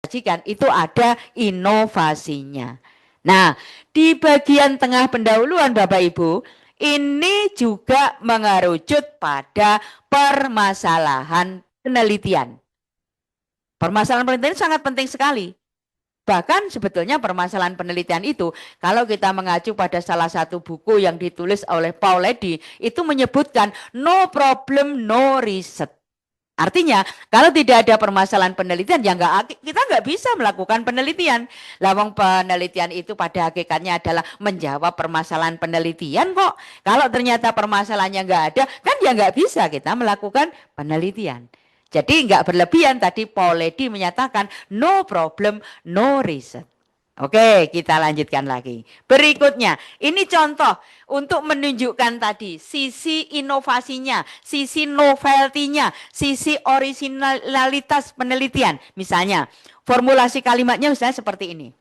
sajikan itu ada inovasinya. Nah, di bagian tengah pendahuluan Bapak Ibu, ini juga mengerucut pada permasalahan penelitian. Permasalahan penelitian sangat penting sekali. Bahkan sebetulnya permasalahan penelitian itu, kalau kita mengacu pada salah satu buku yang ditulis oleh Paul Eddy, itu menyebutkan no problem, no research. Artinya, kalau tidak ada permasalahan penelitian, ya kita nggak bisa melakukan penelitian. Lawang penelitian itu pada hakikatnya adalah menjawab permasalahan penelitian kok. Kalau ternyata permasalahannya nggak ada, kan ya nggak bisa kita melakukan penelitian. Jadi nggak berlebihan tadi Paul Eddy menyatakan no problem, no reason. Oke, kita lanjutkan lagi. Berikutnya, ini contoh untuk menunjukkan tadi sisi inovasinya, sisi novelty-nya, sisi originalitas penelitian. Misalnya, formulasi kalimatnya misalnya seperti ini.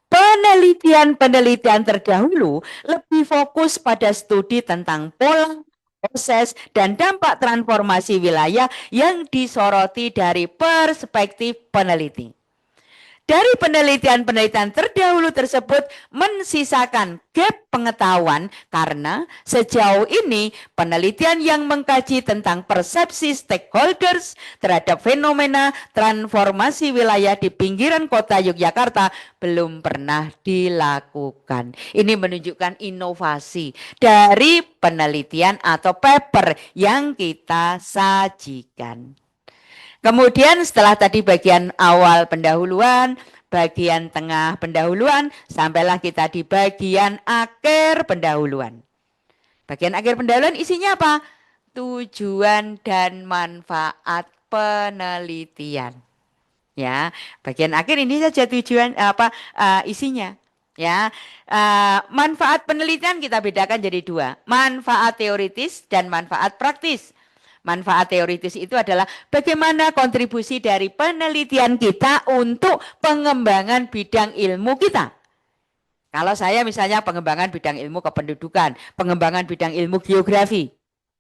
Penelitian-penelitian terdahulu lebih fokus pada studi tentang pola, proses, dan dampak transformasi wilayah yang disoroti dari perspektif peneliti. Dari penelitian-penelitian terdahulu tersebut mensisakan gap pengetahuan karena sejauh ini penelitian yang mengkaji tentang persepsi stakeholders terhadap fenomena transformasi wilayah di pinggiran kota Yogyakarta belum pernah dilakukan. Ini menunjukkan inovasi dari penelitian atau paper yang kita sajikan. Kemudian setelah tadi bagian awal pendahuluan, bagian tengah pendahuluan, sampailah kita di bagian akhir pendahuluan. Bagian akhir pendahuluan isinya apa? Tujuan dan manfaat penelitian. Ya, bagian akhir ini saja tujuan isinya. Ya, manfaat penelitian kita bedakan jadi dua, manfaat teoritis dan manfaat praktis. Manfaat teoritis itu adalah bagaimana kontribusi dari penelitian kita untuk pengembangan bidang ilmu kita. Kalau saya misalnya pengembangan bidang ilmu kependudukan, pengembangan bidang ilmu geografi.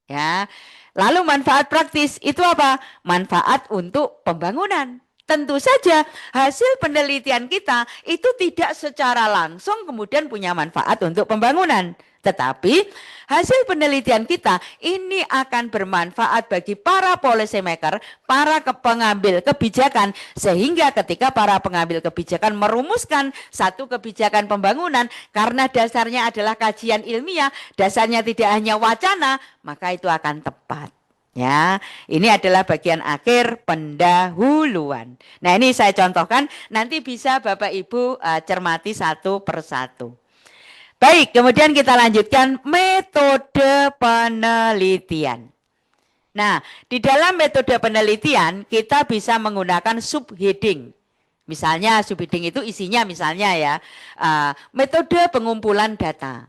Ya. Lalu manfaat praktis itu apa? Manfaat untuk pembangunan. Tentu saja hasil penelitian kita itu tidak secara langsung kemudian punya manfaat untuk pembangunan. Tetapi hasil penelitian kita ini akan bermanfaat bagi para policy maker, para pengambil kebijakan, sehingga ketika para pengambil kebijakan merumuskan satu kebijakan pembangunan karena dasarnya adalah kajian ilmiah, dasarnya tidak hanya wacana, maka itu akan tepat. Ya, ini adalah bagian akhir pendahuluan. Nah, ini saya contohkan, nanti bisa Bapak Ibu cermati satu persatu. Baik, kemudian kita lanjutkan metode penelitian. Nah, di dalam metode penelitian kita bisa menggunakan subheading. Misalnya subheading itu isinya misalnya ya, metode pengumpulan data.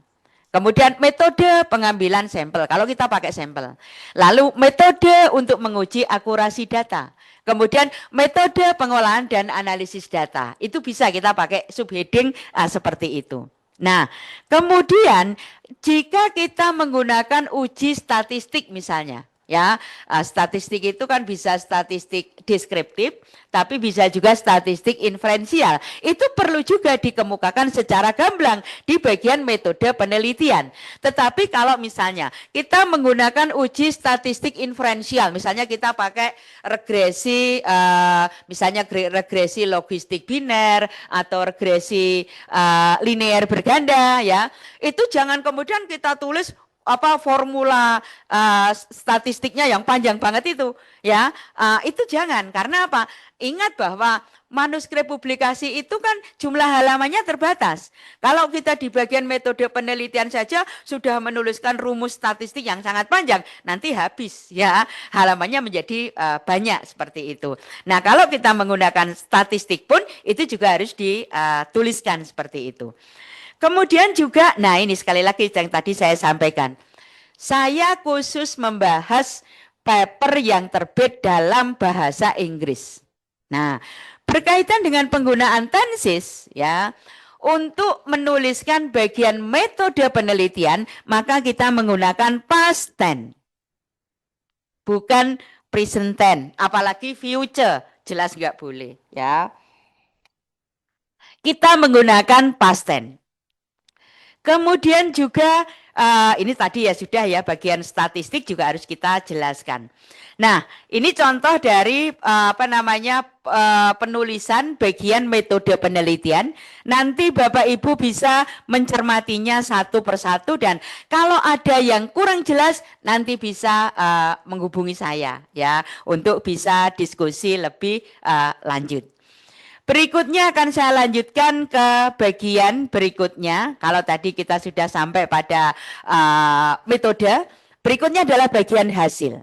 Kemudian metode pengambilan sampel, kalau kita pakai sampel. Lalu metode untuk menguji akurasi data. Kemudian metode pengolahan dan analisis data. Itu bisa kita pakai subheading seperti itu. Nah, kemudian jika kita menggunakan uji statistik misalnya, ya, statistik itu kan bisa statistik deskriptif, tapi bisa juga statistik inferensial. Itu perlu juga dikemukakan secara gamblang di bagian metode penelitian. Tetapi kalau misalnya kita menggunakan uji statistik inferensial, misalnya kita pakai regresi, misalnya regresi logistik biner atau regresi linear berganda, ya, itu jangan kemudian kita tulis formula statistiknya yang panjang banget itu, ya, itu jangan. Karena apa? Ingat bahwa manuskrip publikasi itu kan jumlah halamannya terbatas. Kalau kita di bagian metode penelitian saja sudah menuliskan rumus statistik yang sangat panjang, nanti habis, ya, halamannya menjadi banyak seperti itu. Nah, kalau kita menggunakan statistik pun itu juga harus dituliskan seperti itu. Kemudian juga, nah ini sekali lagi yang tadi saya sampaikan. Saya khusus membahas paper yang terbit dalam bahasa Inggris. Nah, berkaitan dengan penggunaan tenses, ya, untuk menuliskan bagian metode penelitian, maka kita menggunakan past tense. Bukan present tense, apalagi future, jelas nggak boleh, ya. kita menggunakan past tense. Kemudian juga ini tadi ya sudah ya, bagian statistik juga harus kita jelaskan. Nah, ini contoh dari penulisan bagian metode penelitian. Nanti Bapak Ibu bisa mencermatinya satu persatu, dan kalau ada yang kurang jelas nanti bisa menghubungi saya ya untuk bisa diskusi lebih lanjut. Berikutnya akan saya lanjutkan ke bagian berikutnya. Kalau tadi kita sudah sampai pada metode, berikutnya adalah bagian hasil.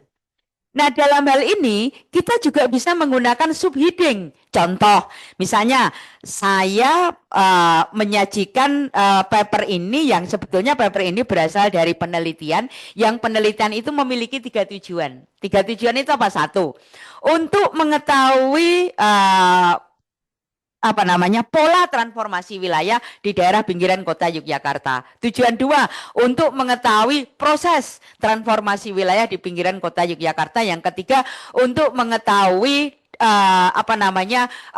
Nah, dalam hal ini kita juga bisa menggunakan subheading. Contoh, misalnya saya menyajikan paper ini yang sebetulnya paper ini berasal dari penelitian, yang penelitian itu memiliki 3 tujuan. 3 tujuan itu apa? 1, untuk mengetahui pola transformasi wilayah di daerah pinggiran kota Yogyakarta. Tujuan 2, untuk mengetahui proses transformasi wilayah di pinggiran kota Yogyakarta. Yang ketiga, untuk mengetahui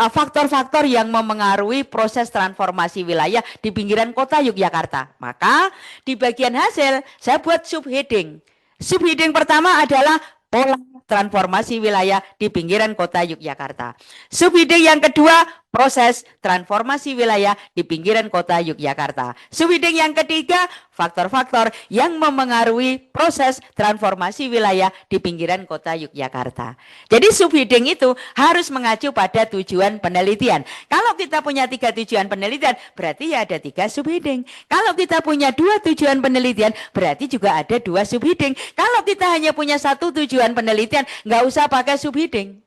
faktor-faktor yang memengaruhi proses transformasi wilayah di pinggiran kota Yogyakarta. Maka di bagian hasil saya buat subheading. Subheading pertama adalah pola transformasi wilayah di pinggiran kota Yogyakarta. Subheading yang kedua, proses transformasi wilayah di pinggiran kota Yogyakarta. Subheading yang ketiga, faktor-faktor yang memengaruhi proses transformasi wilayah di pinggiran kota Yogyakarta. Jadi subheading itu harus mengacu pada tujuan penelitian. Kalau kita punya 3 tujuan penelitian, berarti ya ada 3 subheading. Kalau kita punya 2 tujuan penelitian, berarti juga ada 2 subheading. Kalau kita hanya punya 1 tujuan penelitian, nggak usah pakai subheading.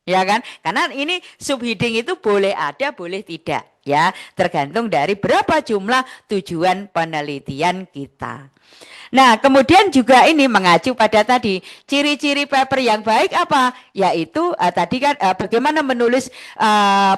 Ya kan? Karena ini subheading itu boleh ada, boleh tidak. Ya, tergantung dari berapa jumlah tujuan penelitian kita. Nah, kemudian juga ini mengacu pada tadi ciri-ciri paper yang baik apa? Yaitu tadi kan bagaimana menulis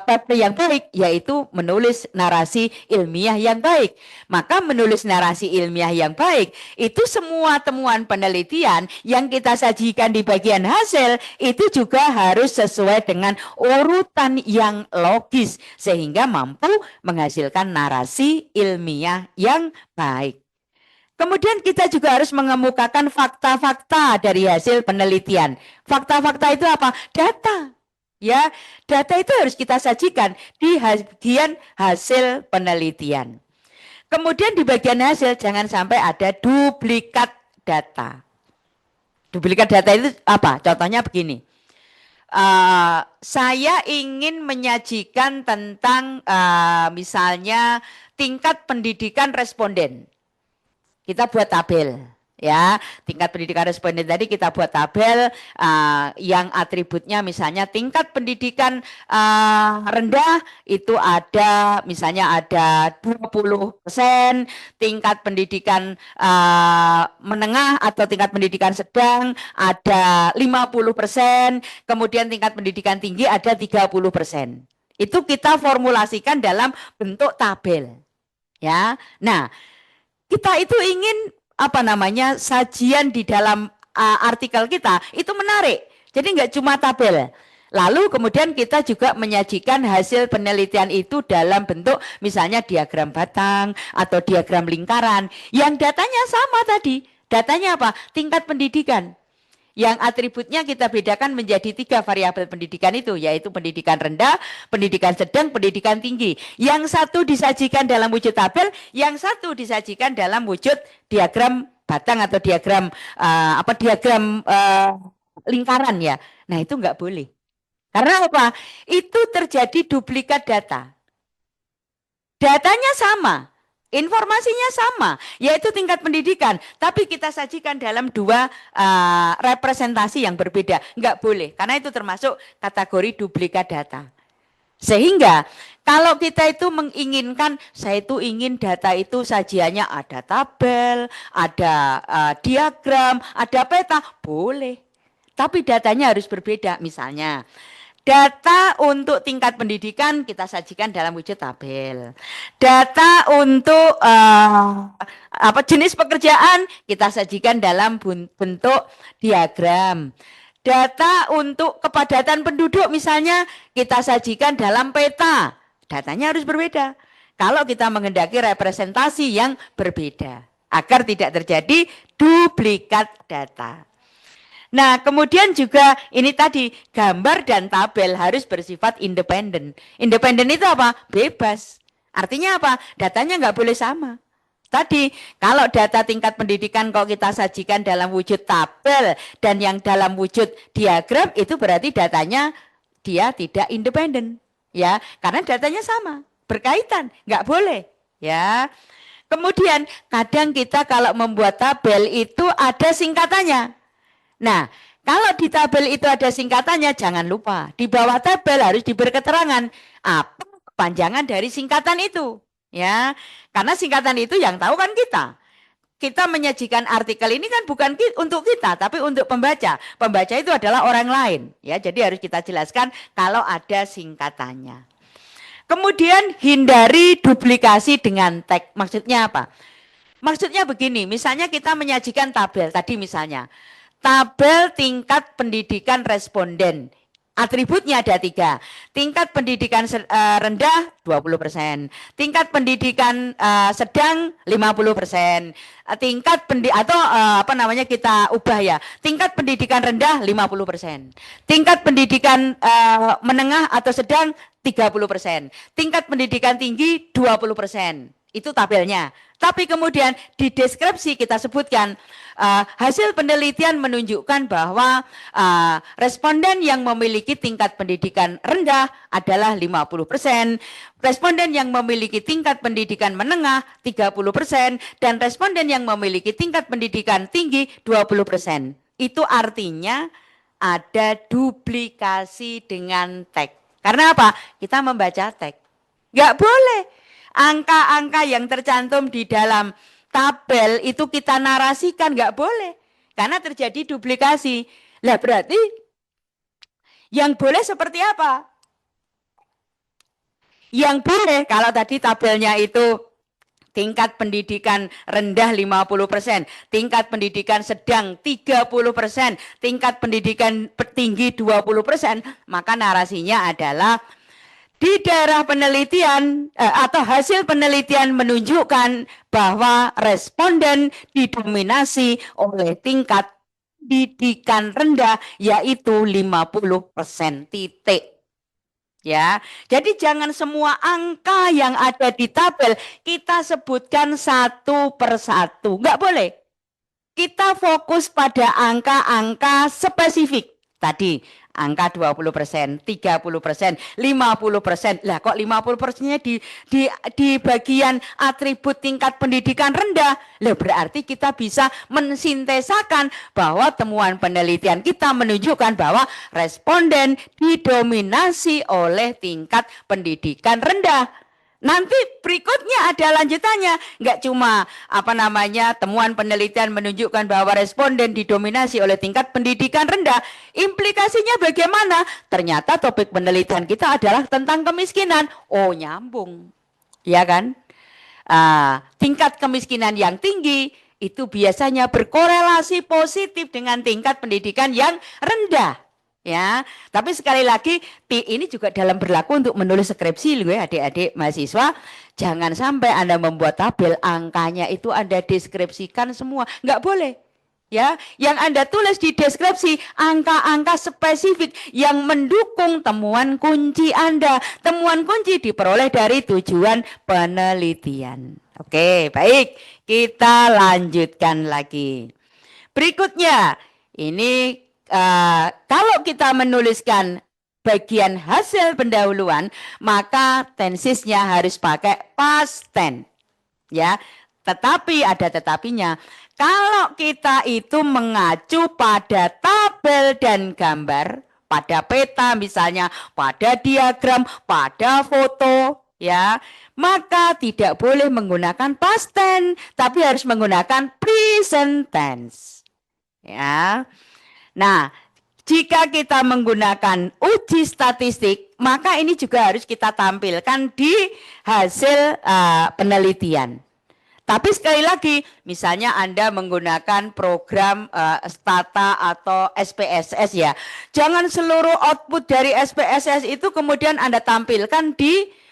paper yang baik, yaitu menulis narasi ilmiah yang baik. Maka menulis narasi ilmiah yang baik itu semua temuan penelitian yang kita sajikan di bagian hasil itu juga harus sesuai dengan urutan yang logis sehingga mampu menghasilkan narasi ilmiah yang baik. Kemudian kita juga harus mengemukakan fakta-fakta dari hasil penelitian. Fakta-fakta itu apa? Data. Ya, data itu harus kita sajikan di bagian hasil penelitian. Kemudian di bagian hasil jangan sampai ada duplikat data. Duplikat data itu apa? Contohnya begini. Saya ingin menyajikan tentang misalnya tingkat pendidikan responden. Kita buat tabel ya, tingkat pendidikan responden tadi kita buat tabel yang atributnya misalnya tingkat pendidikan rendah itu ada misalnya ada 20%, tingkat pendidikan menengah atau tingkat pendidikan sedang ada 50%, kemudian tingkat pendidikan tinggi ada 30%. Itu kita formulasikan dalam bentuk tabel. Ya. Nah, kita itu ingin sajian di dalam artikel kita itu menarik. Jadi nggak cuma tabel. Lalu kemudian kita juga menyajikan hasil penelitian itu dalam bentuk misalnya diagram batang atau diagram lingkaran. Yang datanya sama tadi. Datanya apa? Tingkat pendidikan. Yang atributnya kita bedakan menjadi 3 variabel pendidikan itu, yaitu pendidikan rendah, pendidikan sedang, pendidikan tinggi. Yang satu disajikan dalam wujud tabel, yang satu disajikan dalam wujud diagram batang atau diagram lingkaran ya. Nah itu nggak boleh. Karena apa? Itu terjadi duplikat data. Datanya sama. Informasinya sama, yaitu tingkat pendidikan, tapi kita sajikan dalam 2 representasi yang berbeda. Enggak boleh, karena itu termasuk kategori duplikat data. Sehingga kalau kita itu menginginkan, saya itu ingin data itu sajiannya ada tabel, ada diagram, ada peta, boleh. Tapi datanya harus berbeda, misalnya. Data untuk tingkat pendidikan kita sajikan dalam wujud tabel. Data untuk jenis pekerjaan kita sajikan dalam bentuk diagram. Data untuk kepadatan penduduk misalnya kita sajikan dalam peta. datanya harus berbeda. Kalau kita menghendaki representasi yang berbeda, agar tidak terjadi duplikat data. Nah, kemudian juga ini tadi, gambar dan tabel harus bersifat independen. Independen itu apa? Bebas. Artinya apa? Datanya nggak boleh sama. Tadi, kalau data tingkat pendidikan kalau kita sajikan dalam wujud tabel dan yang dalam wujud diagram, itu berarti datanya dia tidak independen. Ya, karena datanya sama, berkaitan, nggak boleh. Ya. Kemudian, kadang kita kalau membuat tabel itu ada singkatannya. Nah, kalau di tabel itu ada singkatannya, jangan lupa di bawah tabel harus diberi keterangan apa kepanjangan dari singkatan itu, ya. Karena singkatan itu yang tahu kan kita. Kita menyajikan artikel ini kan bukan untuk kita, tapi untuk pembaca. Pembaca itu adalah orang lain, ya. Jadi harus kita jelaskan kalau ada singkatannya. Kemudian hindari duplikasi dengan teks. Maksudnya apa? Maksudnya begini, misalnya kita menyajikan tabel tadi misalnya. Tabel tingkat pendidikan responden. Atributnya ada 3. Tingkat pendidikan rendah 20%. Tingkat pendidikan sedang 50%. Tingkat kita ubah ya. Tingkat pendidikan rendah 50%. Tingkat pendidikan menengah atau sedang 30%. Tingkat pendidikan tinggi 20%. Itu tabelnya. Tapi kemudian di deskripsi kita sebutkan hasil penelitian menunjukkan bahwa responden yang memiliki tingkat pendidikan rendah adalah 50%, responden yang memiliki tingkat pendidikan menengah 30%, dan responden yang memiliki tingkat pendidikan tinggi 20%. Itu artinya ada duplikasi dengan teks. Karena apa? Kita membaca teks. Nggak boleh. Angka-angka yang tercantum di dalam tabel itu kita narasikan, nggak boleh. Karena terjadi duplikasi. Lah berarti yang boleh seperti apa? Yang boleh kalau tadi tabelnya itu tingkat pendidikan rendah 50%, tingkat pendidikan sedang 30%, tingkat pendidikan tinggi 20%, maka narasinya adalah di daerah penelitian atau hasil penelitian menunjukkan bahwa responden didominasi oleh tingkat pendidikan rendah yaitu 50% titik. Ya, jadi jangan semua angka yang ada di tabel kita sebutkan satu persatu, nggak boleh. Kita fokus pada angka-angka spesifik tadi. Angka 20%, 30%, 50%. Lah kok 50%-nya di bagian atribut tingkat pendidikan rendah? Lah berarti kita bisa mensintesakan bahwa temuan penelitian kita menunjukkan bahwa responden didominasi oleh tingkat pendidikan rendah. Nanti berikutnya ada lanjutannya, nggak cuma temuan penelitian menunjukkan bahwa responden didominasi oleh tingkat pendidikan rendah. Implikasinya bagaimana? Ternyata topik penelitian kita adalah tentang kemiskinan. Oh nyambung, ya kan? Tingkat kemiskinan yang tinggi itu biasanya berkorelasi positif dengan tingkat pendidikan yang rendah. Ya, tapi sekali lagi ini juga dalam berlaku untuk menulis skripsi loh ya adik-adik mahasiswa. Jangan sampai Anda membuat tabel angkanya itu Anda deskripsikan semua, nggak boleh. Ya, yang Anda tulis di deskripsi angka-angka spesifik yang mendukung temuan kunci Anda. Temuan kunci diperoleh dari tujuan penelitian. Oke, baik. Kita lanjutkan lagi. Berikutnya, ini kalau kita menuliskan bagian hasil pendahuluan, maka tensisnya harus pakai past tense. Ya, tetapi ada tetapinya. Kalau kita itu mengacu pada tabel dan gambar, pada peta misalnya, pada diagram, pada foto, ya, maka tidak boleh menggunakan past tense, tapi harus menggunakan present tense. Ya. Nah, jika kita menggunakan uji statistik, maka ini juga harus kita tampilkan di hasil penelitian. Tapi sekali lagi, misalnya Anda menggunakan program Stata atau SPSS ya, jangan seluruh output dari SPSS itu kemudian Anda tampilkan di